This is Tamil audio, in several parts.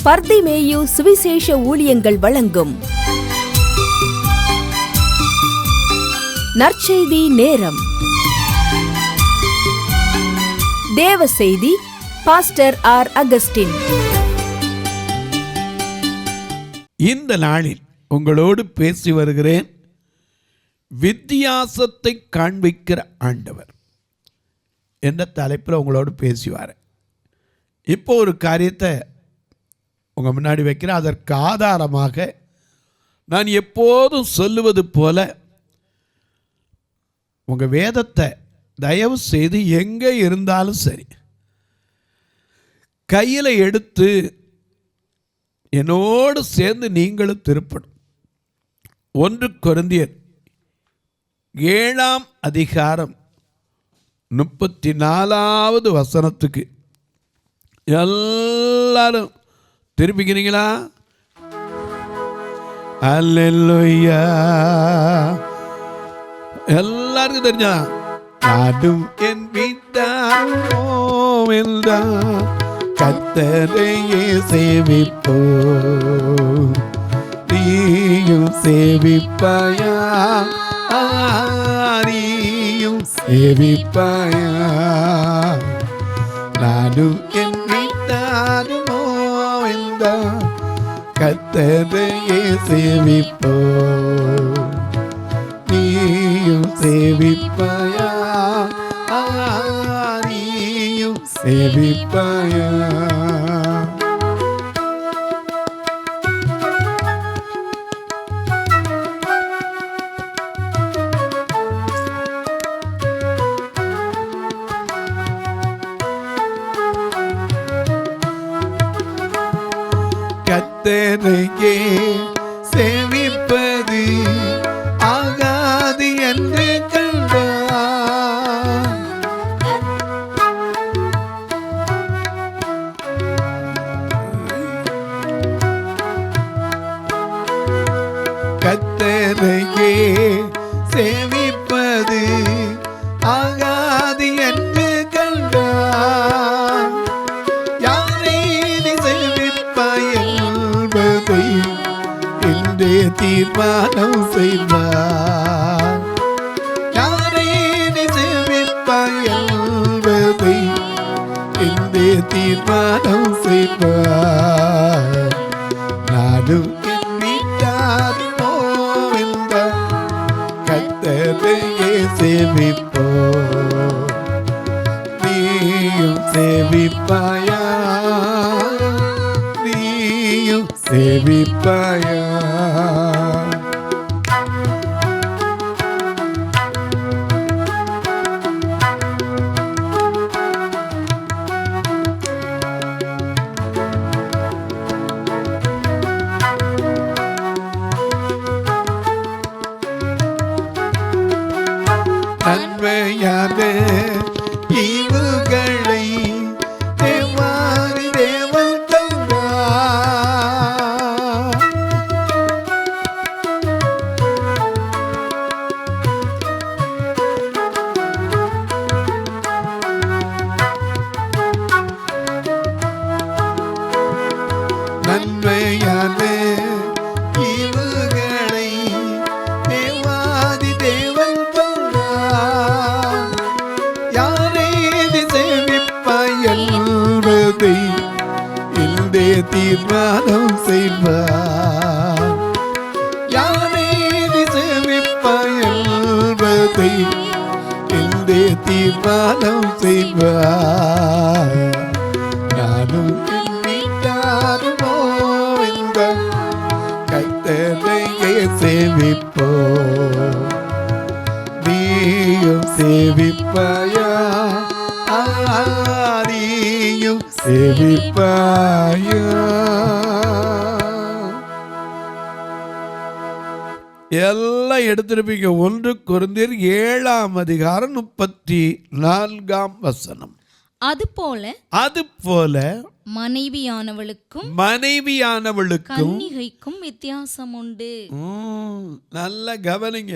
பர்திமேயு சுவிசேஷ ஊழியங்கள் வழங்கும் நற்செய்தி நேரம். தேவ செய்தி பாஸ்டர் ஆர். அகஸ்டின். இந்த நாளில் உங்களோடு பேசி வருகிறேன். வித்தியாசத்தை காண்பிக்கிற ஆண்டவர் என்ற தலைப்பில் உங்களோடு பேசுவார். இப்போ ஒரு காரியத்தை உங்கள் முன்னாடி வைக்கிறேன். அதற்கு ஆதாரமாக நான் எப்போதும் சொல்லுவது போல உங்கள் வேதத்தை தயவு செய்து எங்கே இருந்தாலும் சரி கையில் எடுத்து என்னோடு சேர்ந்து நீங்களும் திருப்பணும். 1 கொரிந்தியர் 7 அதிகாரம் 34வது வசனத்துக்கு எல்லாரும் திருப்பிக்கிறீங்களா? அல்லேலூயா. எல்லாருக்கும் தெரிஞ்சா நாடும் என் வீட்டாரும் கர்த்தரையே சேவிப்போ, நீயும் சேவிப்பாயா, நீயும் சேவிப்பாயா, நாடும் என் வீட்டாருமோ கர்த்தரையே சேவிப்போ, நீயும் சேவிப்பாயா, நீயும் சேவிப்பாயா. கர்த்தரையே சேவிப்பது ஆகாது என்று கண்டார். கர்த்தரையே சேவிப்பது ஆகாது என்று கண்டார். யாரை நீ சேவிப்பாய் என்பதை இன்றே தீர்மானம் செய்வார். யாரை நீ சேவிப்பாய் என்பதை இன்றே தீர்மானம் செய்வார். நானும் என் வீட்டாருமோ என்ற கர்த்தரையே சேவிப்போ, நீயும் சேவிப்பாயா, நீயும் சேவிப்பாயா. நன்மையான ஈவுகளை தேவாரி தேவன் தந்தார். நன்மையான ஈவுகளை தேவாதி தேவன் தந்தார். யாரை நீ சேவிப்பாய் என்பதை இன்றே தீர்மானம் செய்வார். யாரை நீ சேவிப்பாய் என்பதை இன்றே தீர்மானம் செய்வார். நானும் என் வீட்டாருமோ என்ற கர்த்தரையே சேவிப்போ, நீயும் சேவிப்பாயா, நீயும் சேவிப்பாயா. எல்லாம் எடுத்திருப்பீங்க. 1 கொரிந்தியர் 7 அதிகாரம் 34 வசனம். அதுபோல மனைவியானவளுக்கும் கன்னிகைக்கும் வித்தியாசம் உண்டு. நல்ல கவனிங்க.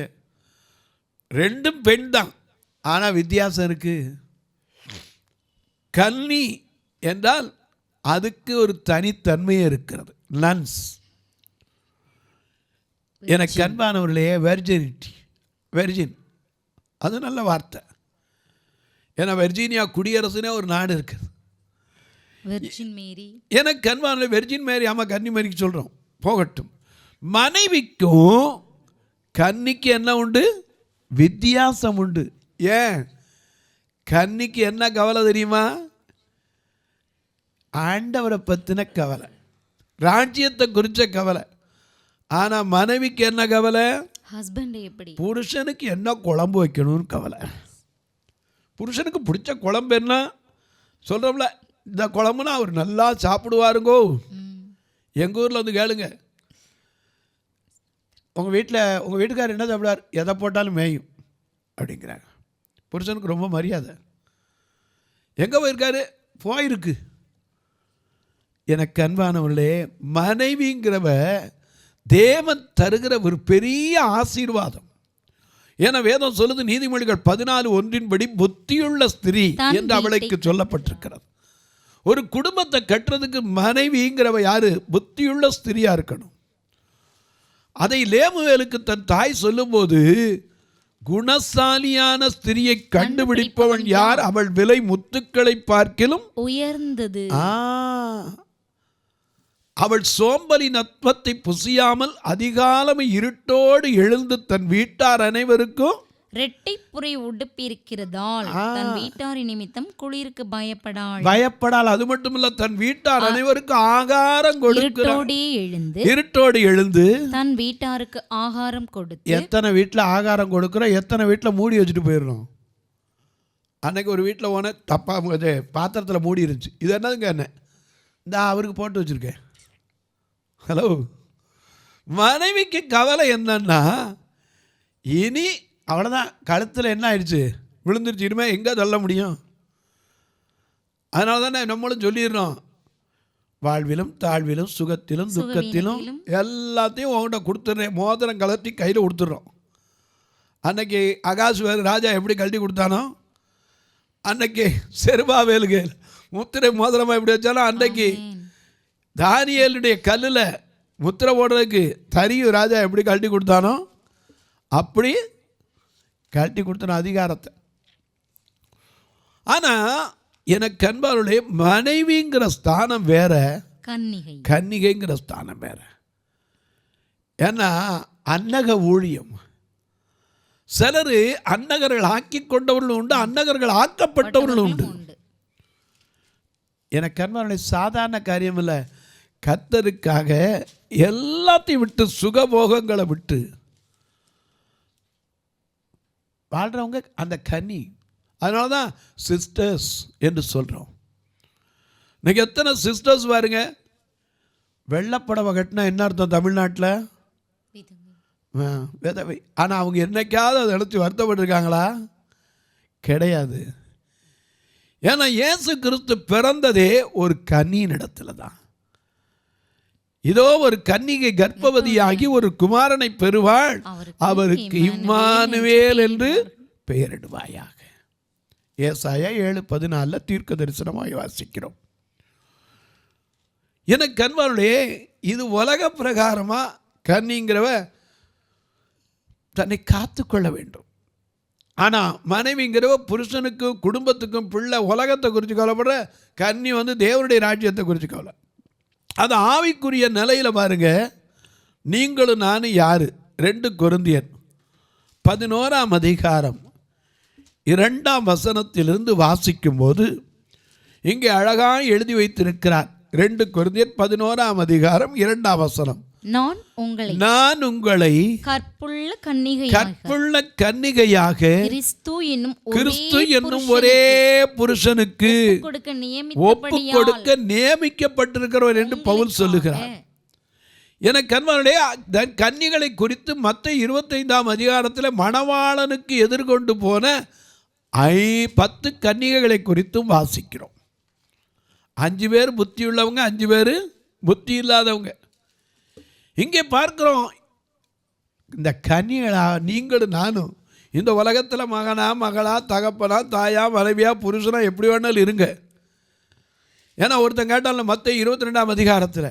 2 பெண் தான், ஆனா வித்தியாசம் இருக்கு. கன்னி என்றால் அதுக்கு ஒரு தனித்தன்மையே இருக்கிறது. நன்ஸ். எனக்கு அன்பானவர்களே, வெர்ஜின் அது நல்ல வார்த்தை. ஏன்னா வெர்ஜீனியா குடியரசுனே ஒரு நாடு இருக்குது. வெர்ஜின் மேரி. எனக்கு அன்பான வெர்ஜின் மேரி, ஆமாம் கன்னிமேரிக்கு சொல்கிறோம், போகட்டும். மனைவிக்கும் கன்னிக்கு என்ன உண்டு? வித்தியாசம் உண்டு. ஏன்? கன்னிக்கு என்ன கவலை தெரியுமா? ஆண்டவரை பற்றின கவலை, ராஜ்யத்தை குறித்த கவலை. ஆனால் மனைவிக்கு என்ன கவலை? ஹஸ்பண்ட் எப்படி, புருஷனுக்கு என்ன குழம்பு வைக்கணும்னு கவலை. புருஷனுக்கு பிடிச்ச குழம்பு என்ன சொல்கிறோம்ல, இந்த குழம்புனா அவர் நல்லா சாப்பிடுவாருங்கோ. எங்கள் ஊரில் வந்து கேளுங்க, உங்கள் வீட்டுக்காரர் என்ன சாப்பிடுவார்? எதை போட்டாலும் மேயும் அப்படிங்கிறாங்க. புருஷனுக்கு ரொம்ப மரியாதை. எங்கே போயிருக்காரு? போயிருக்கு. எனக்கு அன்பானவர்களே, மனைவிங்கிறவ தேவன் தருகிற ஒரு பெரிய ஆசீர்வாதம். ஏன்னா வேதம் சொல்லுது, நீதிமொழிகள் 14:1 புத்தியுள்ள ஸ்திரீ என்று அவளுக்கு சொல்லப்பட்டிருக்கிறது. ஒரு குடும்பத்தை கட்டுறதுக்கு மனைவிங்கிறவ யாரு? புத்தியுள்ள ஸ்திரியா இருக்கணும். அதை லேமுவேலுக்கு தன் தாய் சொல்லும்போது, குணசாலியான ஸ்திரியை கண்டுபிடிப்பவன் யார்? அவள் விலை முத்துக்களை பார்க்கிலும் உயர்ந்தது. அவள் சோம்பலி நத்வத்தை புசியாமல் அதிகாலமே இருட்டோடு எழுந்து தன் வீட்டார் அனைவருக்கும் ரெட்டைப்புரை உடுப்பிருக்கிறதால் தன் வீட்டாரின் நிமித்தம் குளிருக்கு பயப்படாள். அது மட்டுமல்ல, தன் வீட்டார் அனைவருக்கு ஆகாரம் கொடுக்கிறாள். இருட்டோடு எழுந்து தன் வீட்டாருக்கு ஆகாரம் கொடுத்து. எத்தனை வீட்டில் ஆகாரம் கொடுக்குறோம், எத்தனை வீட்டில் மூடி வச்சுட்டு போயிடணும். அன்னைக்கு ஒரு வீட்டில் போன தப்பா பாத்திரத்தில் மூடி இருந்துச்சு. இது என்னதுங்க? என்ன இந்த அவருக்கு போட்டு வச்சுருக்கேன். ஹலோ, மனைவிக்கு கவலை என்னன்னா, இனி அவ்வளோதான், கழுத்தில் என்ன ஆயிடுச்சு? விழுந்துருச்சு. இனிமேல் எங்கே தள்ள முடியும்? அதனால தானே நம்மளும் சொல்லிடுறோம், வாழ்விலும் தாழ்விலும் சுகத்திலும் துக்கத்திலும் எல்லாத்தையும் உங்கள்கிட்ட கொடுத்துட்றேன். மோதிரம் கலட்டி கையில் கொடுத்துட்றோம். அன்னைக்கு அகாசுவேல் ராஜா எப்படி கழட்டி கொடுத்தானோ, அன்னைக்கு செருபாவேலுக்கு முத்திரை மோதிரமாக எப்படி வச்சாலும், அன்னைக்கு தானியேலுடைய கல்லில் முத்திரை போடுறதுக்கு தரியும் ராஜா எப்படி கழட்டி கொடுத்தானோ அப்படி கழட்டி கொடுத்தான அதிகாரத்தை. ஆனால் எனக்கு அன்பாருடைய மனைவிங்கிற ஸ்தானம் வேற, கன்னிகைங்கிற ஸ்தானம் வேற. ஏன்னா அன்னக ஊழியம். சிலர் அன்னகர்கள் ஆக்கி கொண்டவர்களும் உண்டு, அன்னகர்கள் ஆக்கப்பட்டவர்களும் உண்டு. எனக்கு அன்பாருடைய சாதாரண காரியம் இல்லை. கர்த்தருக்காக எல்லாத்தையும் விட்டு, சுகபோகங்களை விட்டு வாழ்கிறவங்க அந்த கன்னி. அதனால தான் சிஸ்டர்ஸ் என்று சொல்கிறோம். இன்னைக்கு எத்தனை சிஸ்டர்ஸ் பாருங்க. வெள்ளப்படவை கட்டினா என்ன அர்த்தம் தமிழ்நாட்டில்? விதவை. ஆனால் அவங்க என்னைக்காவது அதை எடுத்து வருத்தப்பட்டிருக்காங்களா? கிடையாது. ஏன்னா இயேசு கிறிஸ்து பிறந்ததே ஒரு கன்னியின் இடத்துல தான். இதோ ஒரு கன்னிகை கர்ப்பவதியாகி ஒரு குமாரனை பெறுவாள், அவருக்கு இம்மானுவேல் என்று பெயரிடுவாயாக. ஏசாயா 7:14 தீர்க்க தரிசனமாய் வாசிக்கிறோம். எனக்கு கண்பாருடைய இது உலக பிரகாரமா கன்னிங்கிறவ தன்னை காத்துக்கொள்ள வேண்டும். ஆனால் மனைவிங்கிறவ புருஷனுக்கும் குடும்பத்துக்கும் பிள்ளை உலகத்தை குறித்து கவலைப்படுற, கன்னி தேவனுடைய ராஜ்யத்தை குறித்து கவலை. அது ஆவிக்குரிய நிலையில் பாருங்க. நீங்களும் நானும் யாரு? 2 கொரிந்தியர் 11 2 வசனத்திலிருந்து வாசிக்கும் போது இங்கே அழகாக எழுதி வைத்திருக்கிறார். 2 கொரிந்தியர் 11 2 வசனம். நான் உங்களை கற்புள்ள கன்னிகையாக கிறிஸ்து என்னும் ஒரே புருஷனுக்கு ஒப்பு கொடுக்க நியமிக்கப்பட்டிருக்கிறவர் என்று பவுல் சொல்லுகிறார். என கண்மனுடைய கன்னிகளை குறித்து மத்தேயு 25 மணவாளனுக்கு எதிர்கொண்டு போன 10 கன்னிகைகளை குறித்தும் வாசிக்கிறோம். 5 பேர் புத்தி உள்ளவங்க, 5 பேர் புத்தி இல்லாதவங்க. இங்கே பார்க்கிறோம், இந்த கன்னிகளா நீங்களும் நானும் இந்த உலகத்தில் மகனா மகளா தகப்பனா தாயா மனைவியா புருஷனா எப்படி வேணாலும் இருங்க. ஏன்னா ஒருத்தன் கேட்டாலும் மத்தேயு 22ஆம் அதிகாரத்தில்,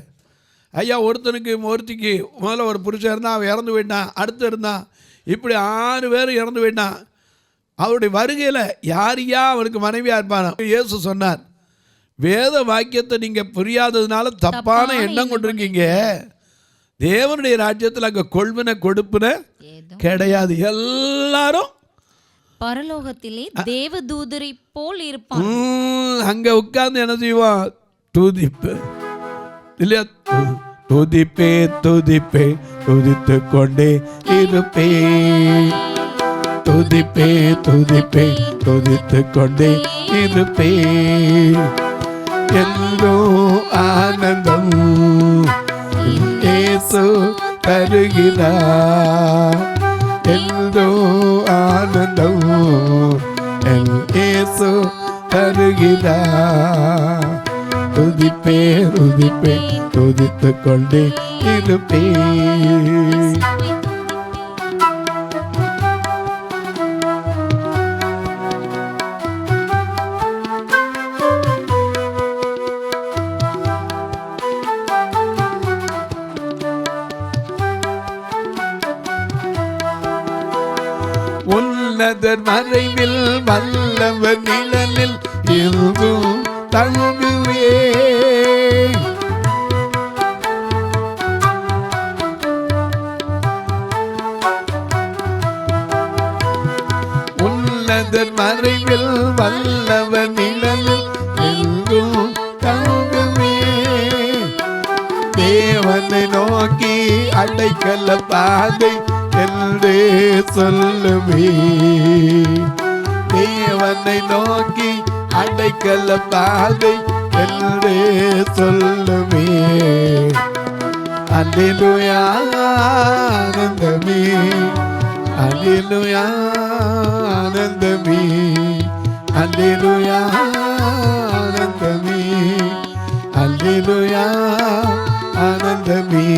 ஐயா ஒருத்திக்கு முதல்ல ஒரு புருஷன் இருந்தான், அவன் இறந்து போயிட்டான், அடுத்து இருந்தான், இப்படி 6 பேர் இறந்து போயிட்டான். அவருடைய வருகையில் யாரையா அவனுக்கு மனைவியாக இருப்பான்? இயேசு சொன்னார், வேத வாக்கியத்தை நீங்கள் புரியாததுனால தப்பான எண்ணம் கொண்டிருக்கீங்க. தேவனுடைய ராஜ்யத்தில் அங்கே கொள்வன கொடுப்புன கிடையாது. எல்லாரும் பரலோகத்திலே தேவதூதரை போல் இருப்பான். அங்க உட்கார்ந்து என்ன செய்வான்? துதிப்பு இல்லையா? துதிப்பே துதிப்பே துதித்து கொண்டே இருப்பே, துதிப்பே துதிப்பே துதித்து கொண்டே இருப்பே, எல்லோ ஆனந்தம் இயேசு தருகிறார், எல்லோ ஆனந்தம் என் இயேசு தருகிறார். துதிப்பே துதிப்பே துதித்து கொண்டே இருப்பே. உன்னதர் மறைவில் வல்லவர் நிழலில் இருந்தும் தங்குவே, உன்னதர் மறைவில் வல்லவர் நிழலில் இருந்தும் தங்குவே, தேவனை நோக்கி அடைக்கல பாதை என்று சொல்லுவே, தேவனை நோக்கி அடைக்கல பாதை என்று சொல்லுவே. அல்லேலூயா ஆனந்தமே, அல்லேலூயா ஆனந்தமே, அல்லேலூயா ஆனந்தமே, அல்லேலூயா ஆனந்தமே.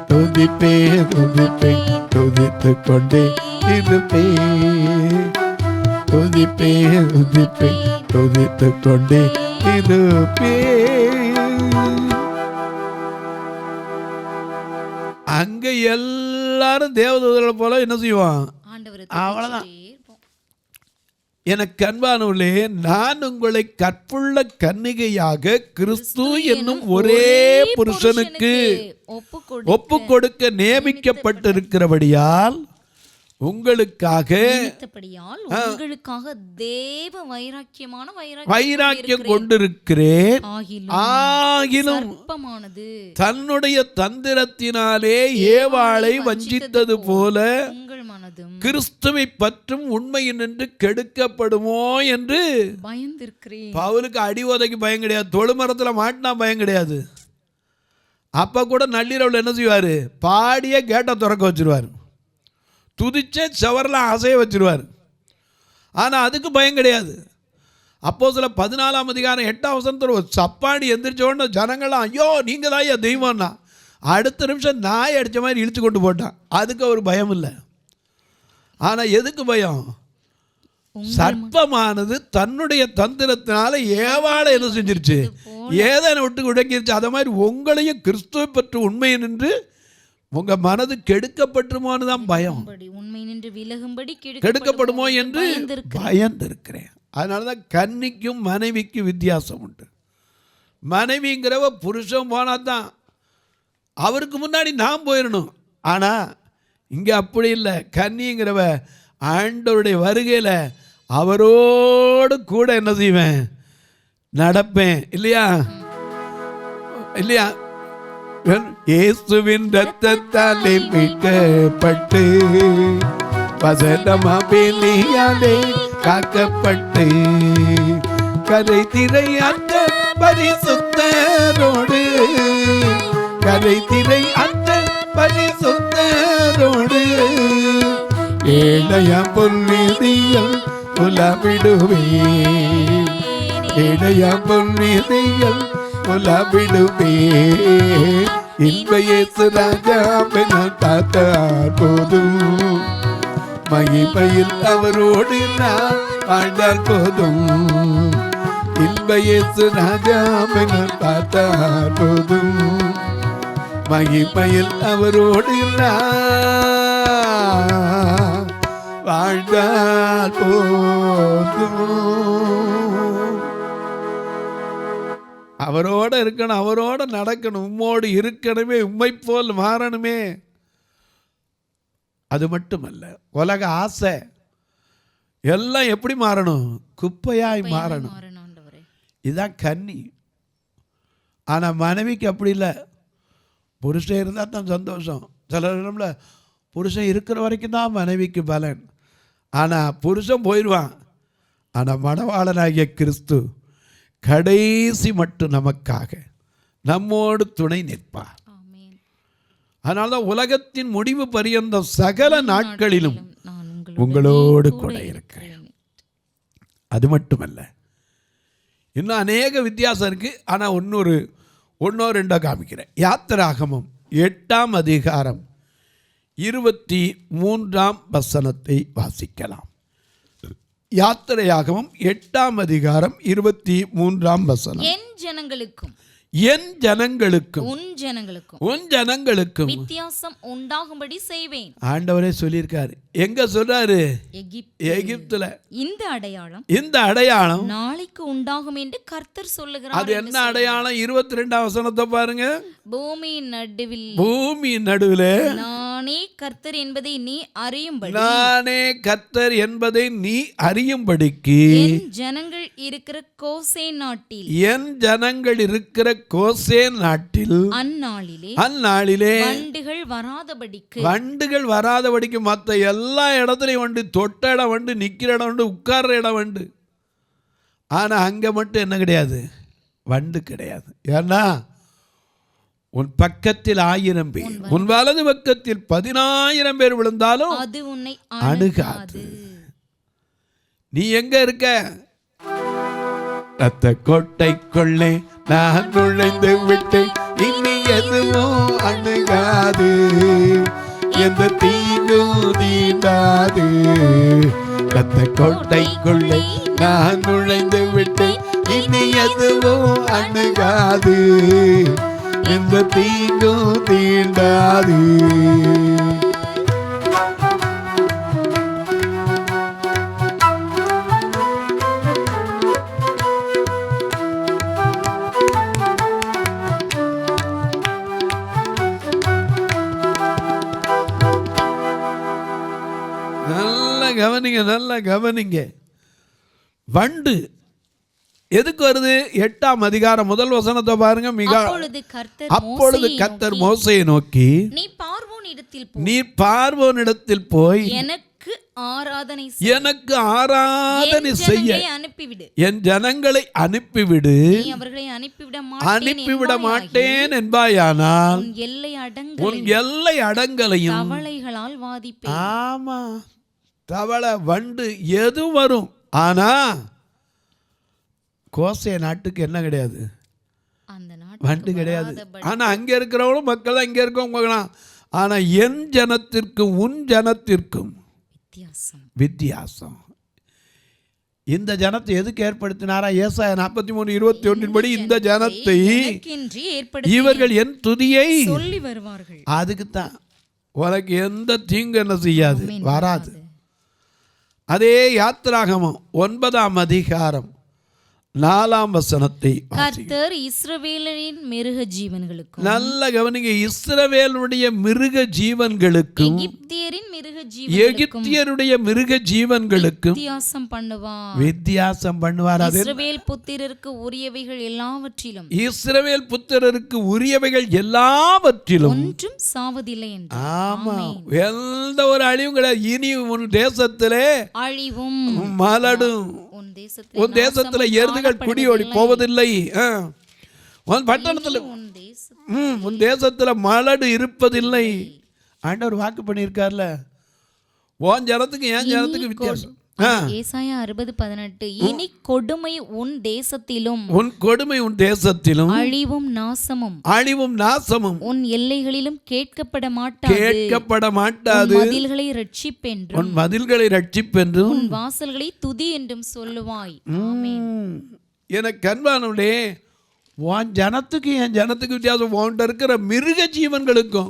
துதிப்பே துதிப்பே துதித்து கொண்டே இருப்பே, துதிப்பே துதிப்பே துதித்து கொண்டே இருப்பே. அங்க எல்லாரும் தேவதூதர்களை போல என்ன செய்வான்? அவ்வளவுதான். எனக்கு அன்பானவர்களே, நான் உங்களை கற்புள்ள கன்னிகையாக கிறிஸ்து என்னும் ஒரே புருஷனுக்கு ஒப்பு கொடுக்க நியமிக்கப்பட்டிருக்கிறபடியால் உங்களுக்காக தேவ வைராக்கியம் கொண்டிருக்கிறேன். ஆகிலும் தன்னுடைய தந்திரத்தினாலே ஏவாளை வஞ்சித்தது போல கிறிஸ்துவை பற்றும் உண்மையின் என்று கெடுக்கப்படுமோ என்று பயந்திருக்கிறேன். பவுலுக்கு அடி உதைக்கு பயம் கிடையாது, தொழுமரத்துல மாட்டினா பயம் கிடையாது. அப்ப கூட நள்ளிரவுல என்ன செய்வாரு? பாடிய கேட்டை திறக்க வச்சிருவார், துதிச்சே சவரெல்லாம் அசைய வச்சிருவார். ஆனா அதுக்கு பயம் கிடையாது. அப்போஸ்தலர் 14ஆம் அதிகாரம் 8ஆம் வசனத்துல ஒரு சப்பாடி எந்திரிச்சோன்னு ஜனங்கள்லாம் ஐயோ நீங்க தான் ஐயா தெய்வம்னா, அடுத்த நிமிஷம் நாய் அடிச்ச மாதிரி இழுத்து கொண்டு போட்டான். அதுக்கு அவர் பயம் இல்லை. ஆனா எதுக்கு பயம்? சர்ப்பமானது தன்னுடைய தந்திரத்தினால ஏவாளை என்ன செஞ்சிருச்சு? ஏதேனை விட்டு உடங்கிருச்சு. அதை மாதிரி உங்களையும் கிறிஸ்துவை பற்றி உண்மை நின்று உங்க மனது கெடுக்கப்பட்டுமோன்னு தான் பயம். கெடுக்கப்படுமோ என்று பயந்திருக்கிறேன். அதனாலதான் கன்னிக்கும் மனைவிக்கும் வித்தியாசம் உண்டு. மனைவிங்கிறவ புருஷன் போனா தான் அவருக்கு முன்னாடி நான் போயிடணும். ஆனா இங்க அப்படி இல்லை. கன்னிங்கிறவ ஆண்டவருடைய வருகையில அவரோடு கூட என்ன செய்வேன்? நடப்பேன். இல்லையா? இல்லையா? இயேசுவின் இரத்தத்தாலே மீட்கப்பட்டு வசனமா வெளியாலே காக்கப்பட்டு கரை திரையற்ற பரிசுத்தரோடு, கரை திரை அற்ற பரிசுத்தரோடு ஏழையா பொன்னிதியில் உலவிடுவே, ஏழையா பொன்னிதியில் உலவிடுவே. இன்ப இயேசு ராஜா பார்த்தார் போதும், மகிமையில் அவரோடு நான் வாழ்ந்தால் போதும். இன்ப இயேசு ராஜாவை பார்த்தால் போதும், மகிமையில் அவரோடு வாழ்ந்தால் போதும். அவரோட இருக்கணும், அவரோட நடக்கணும், உம்மோடு இருக்கணுமே, உம்மை போல் மாறணுமே. அது மட்டுமல்ல, உலக ஆசை எல்லாம் எப்படி மாறணும்? குப்பையாய் மாறணும். இதுதான் கன்னி. ஆனால் மனைவிக்கு அப்படி இல்லை. புருஷன் இருந்தால் தான் சந்தோஷம். சில இடம்ல புருஷன் இருக்கிற வரைக்கும் தான் மனைவிக்கு பலன். ஆனால் புருஷன் போயிடுவான். ஆனால் மணவாளனாகிய கிறிஸ்து கடைசி மட்டும் நமக்காக நம்மோடு துணை நிற்பார். அதனால தான் உலகத்தின் முடிவு பரியந்தம் சகல நாட்களிலும் உங்களோடு கூட இருக்கிறேன். அது மட்டுமல்ல, இன்னும் அநேக வித்தியாசம் இருக்கு. ஆனால் ஒன்னோ ரெண்டோ காமிக்கிறேன். யாத்திராகமம் 8ஆம் அதிகாரம் 23ஆம் வசனத்தை வாசிக்கலாம். யாத்திரையாகமம் 8ஆம் அதிகாரம் 23ஆம் வசனம். என் ஜனங்களுக்கும் உன் ஜனங்களுக்கும் வித்தியாசம் உண்டாகும்படி செய்வேன். ஆண்டவரே சொல்லியிருக்காரு. எங்க சொல்றாரு? எகிப்துல. இந்த அடையாளம் நாளைக்கு உண்டாகும் என்று கர்த்தர் சொல்லுகிறார். அது என்ன அடையாளம்? 22ஆம் வசனத்தை பாருங்க. பூமியின் நடுவில் நானே கர்த்தர் என்பதை நீ அறியும்படிக்கு என் ஜனங்கள் இருக்கிற கோசேன் நாட்டில் அந்நாளிலே வண்டுகள் வராதபடிக்கு மற்ற எல்லா இடத்துலையும் வந்து, தொட்ட இடம் வந்து, நிக்கிற இடம் வந்து, உட்கார்ற இடம் வந்து. ஆனா அங்க மட்டும் என்ன கிடையாது? வண்டு கிடையாது. ஏன்னா உன் பக்கத்தில் 1000 பேர், உன் வலது பக்கத்தில் 10,000 பேர் விழுந்தாலும் அது உன்னை அணுகாது. நீ எங்க இருக்க? ரத்த கோட்டைக்குள்ளே நான் நுழைந்து விட்டு இனி எதுவும் அணுகாது, எந்த தீங்கும் தீண்டாது. ரத்த கோட்டைக்குள்ளே நான் நுழைந்து விட்டு இனி எதுவும் அணுகாது, எந்த தீங்கும் தீண்டாது. நல்லா கவனிங்க. வண்டு எதுக்கு வருது? 8ஆம் அதிகாரம் 1 வசனத்தை பாருங்க. அப்பொழுது கர்த்தர் மோசேயை நோக்கி, நீ பார்வோனிடத்தில் போய் எனக்கு ஆராதனை செய்ய என் ஜனங்களை அனுப்பிவிடு, அனுப்பிவிட மாட்டேன் என்பாயானால் உன் எல்லை அடங்கலையும். ஆமா, தவளை வண்டு எது வரும். ஆனா கோசே நாட்டுக்கு என்ன கிடையாது? வண்டு கிடையாது. ஆனா அங்க இருக்கிறவங்களும் மக்கள் தான் இங்க இருக்கவங்க. ஆனா என் ஜனத்திற்கும் உன் ஜனத்திற்கும் வித்தியாசம். இந்த ஜனத்தை எதுக்கு ஏற்படுத்தினாரா? ஏசாயா 43:21 படி இந்த ஜனத்தை இவர்கள் என் துதியை சொல்லி வருவார்கள். அதுக்குத்தான் உனக்கு எந்த தீங்கு என்ன செய்யாது, வராது. அதே யாத்திராகமம் 9ஆம் அதிகாரம் 4ஆம் வசனத்தை கர்த்தர் இஸ்ரவேலின் மிருக ஜீவன்களுக்கும், நல்ல கவனிங்க, இஸ்ரவேலுடைய மிருக ஜீவன்களுக்கும் எகிப்தியருடைய மிருக ஜீவன்களுக்கும் வித்தியாசம் பண்ணுவார். இஸ்ரவேல் புத்திரருக்கு உரியவைகள் எல்லாவற்றிலும் ஒன்றும் சாவதில்லை என்று. ஆமா, எந்த ஒரு அழிவும் கிடையாது. இனி உன் தேசத்திலே அழிவும் மலடும், உன் தேசத்துல எருதுகள் குடியோடி போவதில்லை, உன் பட்டணத்துல உன் தேசத்துல மலடு இருப்பதில்லை. ஆண்டவர் வாக்கு பண்ணியிருக்கார்ல. உன் ஜனத்துக்கு என் ஜனத்துக்கு வித்தியாசம். ஏசாயா 60:18 இனி கொடுமை உன் தேசத்திலும் அழிவும் நாசமும் உன் எல்லைகளிலும் கேட்கப்பட மாட்டாது. மதில்களை ரட்சிப்பென்றும் உன் மதில்களை ரட்சிப்பென்றும் உன் வாசல்களை துதி என்றும் சொல்லுவாய். ஆமென். எனக்கு அன்பானவர்களே, உன் ஜனத்துக்கு என் ஜனத்துக்கு வித்தியாசம். உன்கிட்ட இருக்கிற மிருக ஜீவன்களுக்கும்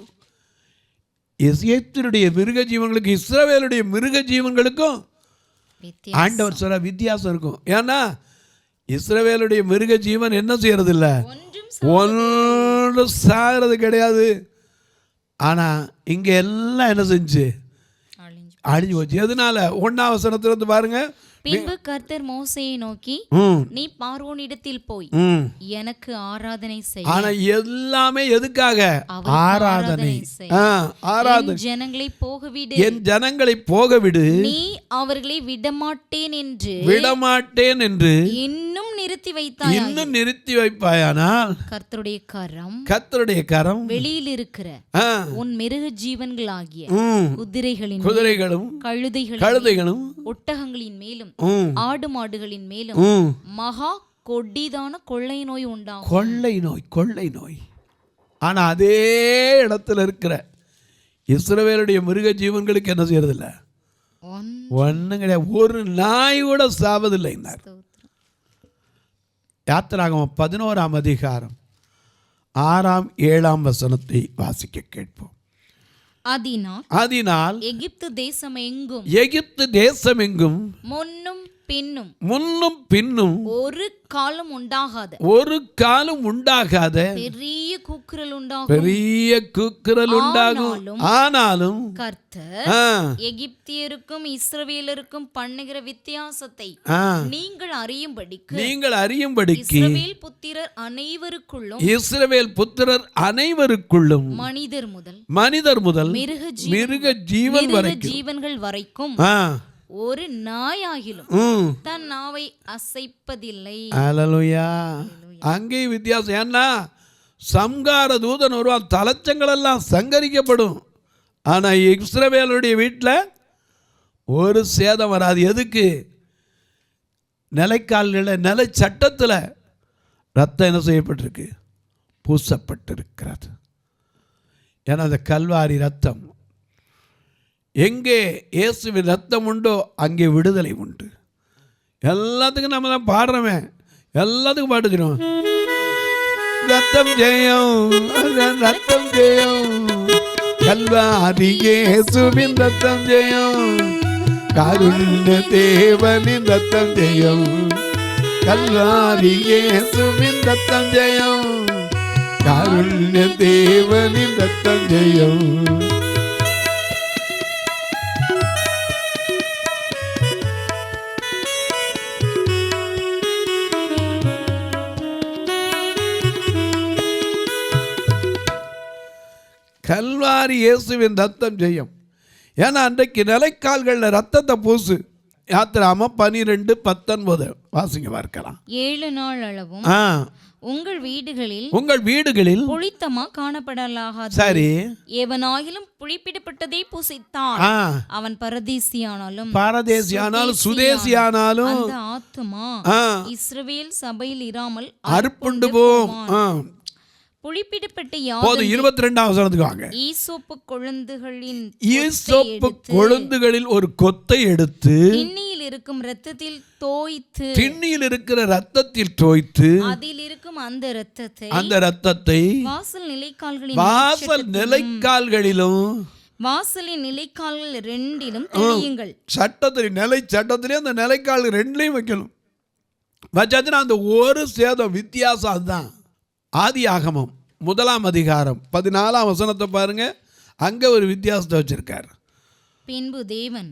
எகிப்தினுடைய மிருக ஜீவன்களுக்கும் இஸ்ரவேலுடைய மிருக ஜீவன்களுக்கும் ஆண்டவர் சொல்ற வித்தியாசம் இருக்கும். ஏன்னா இஸ்ரவேலுடைய மிருக ஜீவன் என்ன செய்யறது இல்லை, ஒன்றும் சாகிறது கிடையாது. ஆனால் இங்கே எல்லாம் என்ன செஞ்சு அழிஞ்சு போச்சு. எதனால? 1ஆம் வசனத்திலிருந்து பாருங்க. பின்பு கர்த்தர் மோசேயை நோக்கி, நீ பார்வோனிடத்தில் போய் எனக்கு ஆராதனை செய். ஆனா எல்லாமே எதுக்காக? ஆராதனை. ஆராதனை. ஜனங்களை போகவிடு, என் ஜனங்களை போகவிடு, நீ அவர்களை விடமாட்டேன் என்று இன்னும் நிறுத்தி வைத்தாய். இன்னும் நிறுத்தி வைப்பாயானால் கர்த்தருடைய கரம் வெளியில் இருக்கிற உன் மிருக ஜீவன்களாகிய குதிரைகளும் கழுதைகளும் ஒட்டகங்களின் மேலும் ஆடு மாடுகளின் மேலும் மகா கொடிதான கொள்ளை நோய் உண்டாகும். கொள்ளை நோய். ஆனா அதே இடத்துல இருக்கிற இஸ்ரவேலுடைய மிருக ஜீவன்களுக்கு என்ன செய்யறதில்ல, ஒன்றும் கிடையாது. ஒரு நாய் கூட சாவதில்லை. யாத்திராகமம் 11ஆம் அதிகாரம் 6ஆம் 7ஆம் வசனத்தை வாசிக்க கேட்போம். அதனால் எகிப்து தேசம் எங்கும் முன்னும் பின்னும் ஒரு காலம் உண்டாகாத பெரிய கூக்குரல் உண்டாகும். ஆனாலும் கர்த்தர் எகிப்தியருக்கும் இஸ்ரவேலருக்கும் பண்ணுகிற வித்தியாசத்தை நீங்கள் அறியும்படிக்கு இஸ்ரவேல் புத்திரர் அனைவருக்குள்ளும் மனிதர் முதல் மிருக ஜீவன்கள் வரைக்கும் ஒரு நாயாகிலும் தன் நாவை அசைப்பதில்லை. அல்லேலூயா. அங்கே வித்தியாசம். ஏன்னா சம்கார தூதன் வருவான், தலச்சங்கள் எல்லாம் சங்கரிக்கப்படும். ஆனா இஸ்ரவேலுடைய வீட்டில் ஒரு சேதம் வராது. எதுக்கு? நிலைக்கால்களில் நிலை சட்டத்தில் ரத்தம் என்ன செய்யப்பட்டிருக்கு? பூசப்பட்டிருக்கிறது. ஏன்னா அந்த கல்வாரி ரத்தம், எங்கே இயேசுவின் ரத்தம் உண்டோ அங்கே விடுதலை உண்டு. எல்லாத்துக்கும் நம்ம தான் பாடுறோமே, எல்லாத்துக்கும் பாட்டுக்கிறோம். ரத்தம் ஜெயம், ரத்தம் ஜெயம், கல்வாரி இயேசுவின் ரத்தம் ஜெயம், காருண்ய தேவனின் ரத்தம் ஜெயம், கல்வாரி இயேசுவின் ரத்தம் ஜெயம், காருண்ய தேவனின் ரத்தம் ஜெயம். கல்வாரி இயேசுவின் ரத்தம் ஜெயம். ஏன்னா அன்றைக்கு நிலைக்கால்களில் ரத்தத்தை பூசு. யாத்திராமம் 12:19 வாசிங்க பார்க்கலாம். 7 நாள் அளவும் உங்கள் வீடுகளில் புளித்தமா காணப்படலாகாது. சரி, எவனாகிலும் புளிப்பிடப்பட்டதை புசித்தான் அவன் பரதேசியானாலும் சுதேசியானாலும் அந்த ஆத்துமா இஸ்ரவேல் சபையில் இராமல் அறுப்புண்டு போம். புளிப்பிடப்பட்ட 22ஆம் வசனத்துக்கு வாங்க. ஈசோப்பு கொழுந்துகளில் ஒரு கொத்தை எடுத்து திண்ணியில் இருக்கும் இரத்தத்தில் தோய்த்து அதில் இருக்கும் அந்த இரத்தத்தை வாசல் நிலைக்கால்களிலும் வாசலின் நிலைக்கால்கள் 2லும் தெளியுங்கள். சட்டத்திலே அந்த நிலைக்கால் 2லையும் வைக்கணும். வச்சாச்சுன்னா அந்த ஒரு சேதம் வித்தியாசம். அதுதான் ஆதியாகமம் 1ஆம் அதிகாரம் 14ஆம் வசனத்தை பாருங்க. அங்க ஒரு வித்தியாசத்தை வச்சிருக்கார். பின்பு தேவன்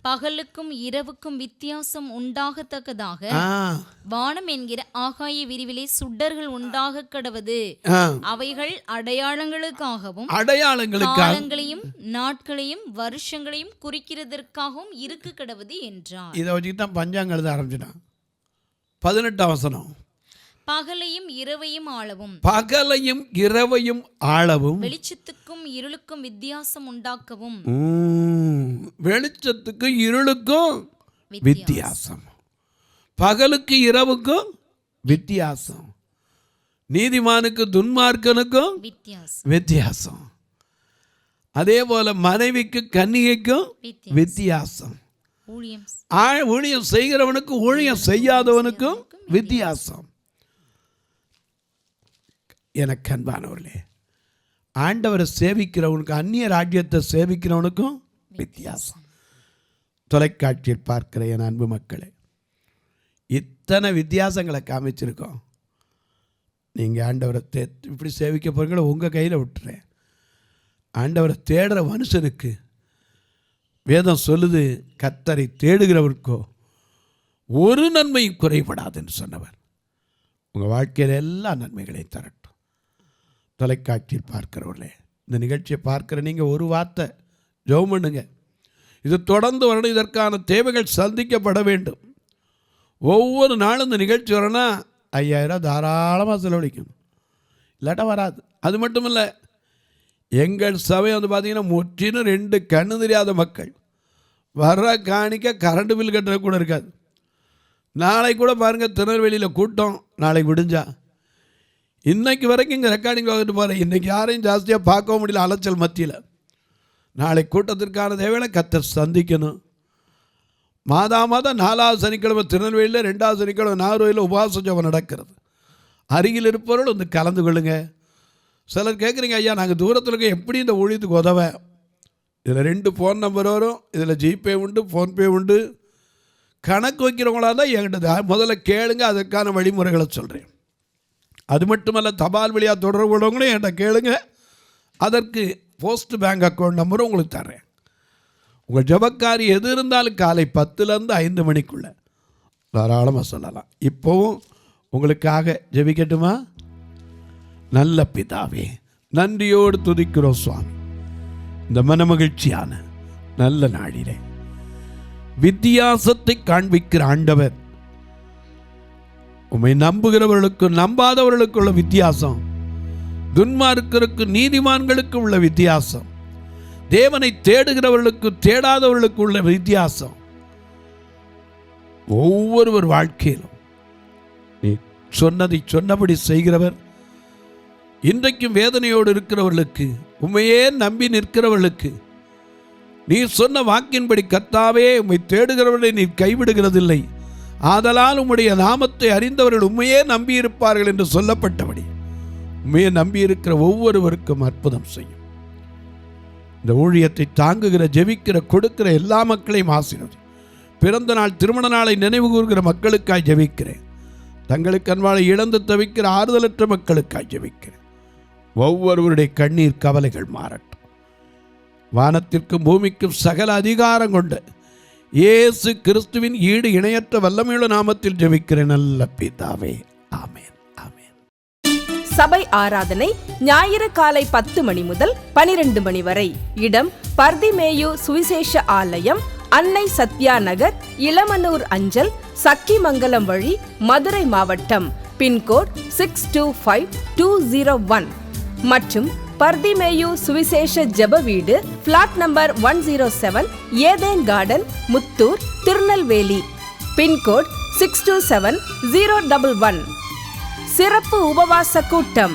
பகலுக்கும் இரவுக்கும் வித்தியாசம் உண்டாகத்தக்கதாக வானம் என்கிற ஆகாய விரிவிலே சுடர்கள் உண்டாக கடவது. அவைகள் அடையாளங்களுக்காகவும் காலங்களையும் நாட்களையும் வருஷங்களையும் குறிக்கிறதற்காகவும் இருக்க கடவது என்றார். இதை வச்சுக்கிட்டு தான் பஞ்சாங்கம் எழுத ஆரம்பிச்சிட்டான். 18ஆம் வசனம். பகலையும் இரவையும் ஆளவும் வெளிச்சத்துக்கும் இருளுக்கும் வித்தியாசம் உண்டாக்கவும். வெளிச்சத்துக்கும் இருளுக்கும் வித்தியாசம், பகலுக்கு இரவுக்கும் வித்தியாசம், நீதிமானுக்கு துன்மார்க்கனுக்கும் வித்தியாசம், அதே போல மனைவிக்கு கன்னிகைக்கும் வித்தியாசம், ஊழியம் செய்கிறவனுக்கும் ஊழியம் செய்யாதவனுக்கும் வித்தியாசம். எனக்கு அன்பானவர்களே, ஆண்டவரை சேவிக்கிறவனுக்கு அந்நிய ராஜ்யத்தை சேவிக்கிறவனுக்கும் வித்தியாசம். தொலைக்காட்சியில் பார்க்கிற என் அன்பு மக்களே, இத்தனை வித்தியாசங்களை காமிச்சிருக்கோம். நீங்கள் ஆண்டவரை இப்படி சேவிக்க போகிறீங்களோ உங்கள் கையில் விட்டுறேன். ஆண்டவரை தேடுற மனுஷனுக்கு வேதம் சொல்லுது, கர்த்தரை தேடுகிறவருக்கோ ஒரு நன்மையும் குறைபடாதுன்னு சொன்னவர் உங்கள் வாழ்க்கையில் எல்லா நன்மைகளையும் தரட்டும். தொலைக்காட்சியில் பார்க்கிறவர்களே, இந்த நிகழ்ச்சியை பார்க்குற நீங்கள் ஒரு வார்த்தை ஜெபம் பண்ணுங்க. இது தொடர்ந்து வரணும். இதற்கான தேவைகள் சந்திக்கப்பட வேண்டும். ஒவ்வொரு நாளும் இந்த நிகழ்ச்சி வரணும்னா 5000 தாராளமாக செலவழிக்கணும், இல்லாட்டா வராது. அது மட்டும் இல்லை, எங்கள் சபை வந்து பார்த்திங்கன்னா முற்றிலும் 2 கண்ணு தெரியாத மக்கள் வர்ற காணிக்க கரண்ட் பில் கட்டுறது கூட இருக்காது. நாளைக்கு கூட பாருங்கள், திருநெல்வேலியில் கூட்டம் நாளைக்கு விடிஞ்சா. இன்றைக்கு வரைக்கும் இங்கே ரெக்கார்டிங் வாங்கிட்டு போகிறேன். இன்றைக்கி யாரையும் ஜாஸ்தியாக பார்க்க முடியல அலைச்சல் மத்தியில். நாளை கூட்டத்திற்கான தேவையான கர்த்தர் சந்திக்கணும். மாதம் 4வது சனிக்கிழமை திருநெல்வேலியில், 2வது சனிக்கிழமை நாகர்கோயிலில் உபவாச ஜெபம் நடக்கிறது. அருகில் இருப்பவர்கள் வந்து கலந்து கொள்ளுங்க. சிலர் கேட்குறீங்க, ஐயா நாங்கள் தூரத்தில் இருக்க எப்படி இந்த ஊழியத்துக்கு உதவ? இதில் 2 ஃபோன் நம்பர் வரும். இதில் ஜிபே உண்டு, ஃபோன்பே உண்டு. கணக்கு வைக்கிறவங்களா தான் என்கிட்ட முதல்ல கேளுங்க, அதற்கான வழிமுறைகளை சொல்கிறேன். அது மட்டுமல்ல, தபால் வழியாக தொடர்பு கொள்ளவங்களும் என்கிட்ட கேளுங்க, அதற்கு போஸ்ட் பேங்க் அக்கௌண்ட் நம்பரும் உங்களுக்கு தர்றேன். உங்கள் ஜபக்காரி எது இருந்தாலும் காலை 10லேருந்து 5 மணிக்குள்ளே தாராளமாக சொல்லலாம். இப்போவும் உங்களுக்காக ஜெபிக்கட்டுமா? நல்ல பிதாவே, நன்றியோடு துதிக்கிறோம் சுவாமி. இந்த மனமகிழ்ச்சியான நல்ல நாளிலே வித்தியாசத்தை காண்பிக்கிற ஆண்டவர், உம்மை நம்புகிறவர்களுக்கு நம்பாதவர்களுக்கு உள்ள வித்தியாசம், துன்மார்க்கருக்கு நீதிமான்களுக்கு உள்ள வித்தியாசம், தேவனை தேடுகிறவர்களுக்கு தேடாதவர்களுக்கு உள்ள வித்தியாசம், ஒவ்வொருவர் வாழ்க்கையிலும் நீ சொன்னதை சொன்னபடி செய்கிறவர். இன்றைக்கும் வேதனையோடு இருக்கிறவர்களுக்கு, உம்மையே நம்பி நிற்கிறவர்களுக்கு நீ சொன்ன வாக்கின்படி கர்த்தாவே, உம்மை தேடுகிறவர்களை நீ கைவிடுகிறதில்லை, ஆதலால் உம்முடைய நாமத்தை அறிந்தவர்கள் உம்மையே நம்பியிருப்பார்கள் என்று சொல்லப்பட்டபடி உம்மையே நம்பியிருக்கிற ஒவ்வொருவருக்கும் அற்புதம் செய்யும். இந்த ஊழியத்தை தாங்குகிற, ஜெபிக்கிற, கொடுக்கிற எல்லா மக்களையும் ஆசீர்வதி. பிறந்த நாள், திருமண நாளை நினைவு கூறுகிற மக்களுக்காய் ஜெபிக்கிறேன். தங்களுக்கு அன்பாளை இழந்து தவிக்கிற ஆறுதலற்ற மக்களுக்காய் ஜெபிக்கிறேன். ஒவ்வொருவருடைய கண்ணீர் கவலைகள் மாறட்டும். வானத்திற்கும் பூமிக்கும் சகல அதிகாரம் கொண்ட இயேசு கிறிஸ்துவின் ஈடு இணையற்ற வல்லமையுள்ள நாமத்தில் ஜெபிக்கிறேன் நல்ல பிதாவே, ஆமென், ஆமென். சபை ஆராதனை ஞாயிறு காலை 10 மணி முதல் 12 மணி வரை. இடம் பர்திமேயு சுவிசேஷ ஆலயம், அன்னை சத்யா நகர், இளமனூர் அஞ்சல், சக்கிமங்கலம் வழி, மதுரை மாவட்டம். பின்கோட் 625201 மற்றும் பர்திமேயு சுவிசேஷ ஜெப வீடு, flat number 107, Eden garden, Muthur, Tirunelveli. Pin code 627011. சிறப்பு உபவாச கூட்டம்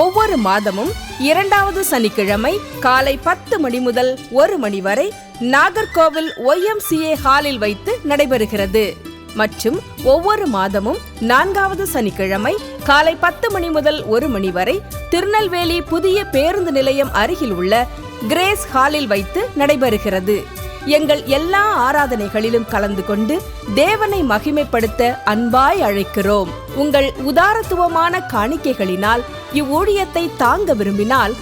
ஒவ்வொரு மாதமும் 2வது சனிக்கிழமை காலை 10 மணி முதல் 1 மணி வரை நாகர்கோவில் YMCA ஹாலில் வைத்து நடைபெறுகிறது. மற்றும் ஒவ்வொரு மாதமும் 4வது சனிக்கிழமை காலை 10 மணி முதல் 1 மணி வரை திருநெல்வேலி புதிய பேருந்து நிலையம் அருகில் உள்ள கிரேஸ் ஹாலில் வைத்து நடைபெறுகிறது. எங்கள் எல்லா ஆராதனைகளிலும் கலந்து கொண்டு தேவனை மகிமைப்படுத்த அன்பாய் அழைக்கிறோம். உங்கள் உதாரத்துவமான காணிக்கைகளினால் இவ்வூழியத்தை தாங்க விரும்பினால்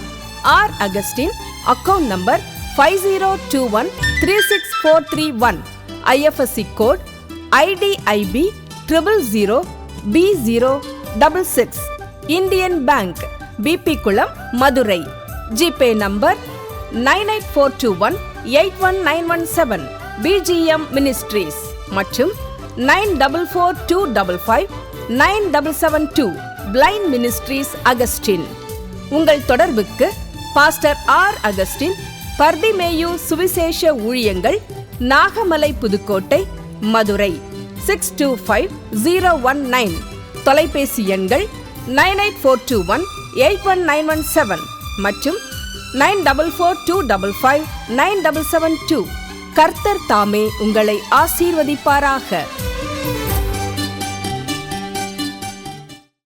R. Augustine, account number 5021364331, IFSC code IDIB 000B066, Indian bank, BP Kulam, Madurai. GPay number 9842181917, BGM ministries மற்றும் 9442559772, பிளைண்ட் மினிஸ்ட்ரீஸ் அகஸ்டின். உங்கள் தொடர்புக்கு பாஸ்டர் R. அகஸ்டின், பர்திமேயு சுவிசேஷ ஊழியங்கள், நாகமலை, புதுக்கோட்டை, மதுரை 625019. தொலைபேசி எண்கள் 9842181917 மற்றும் 9442559772. கர்த்தர் தாமே உங்களை ஆசீர்வதிப்பாராக.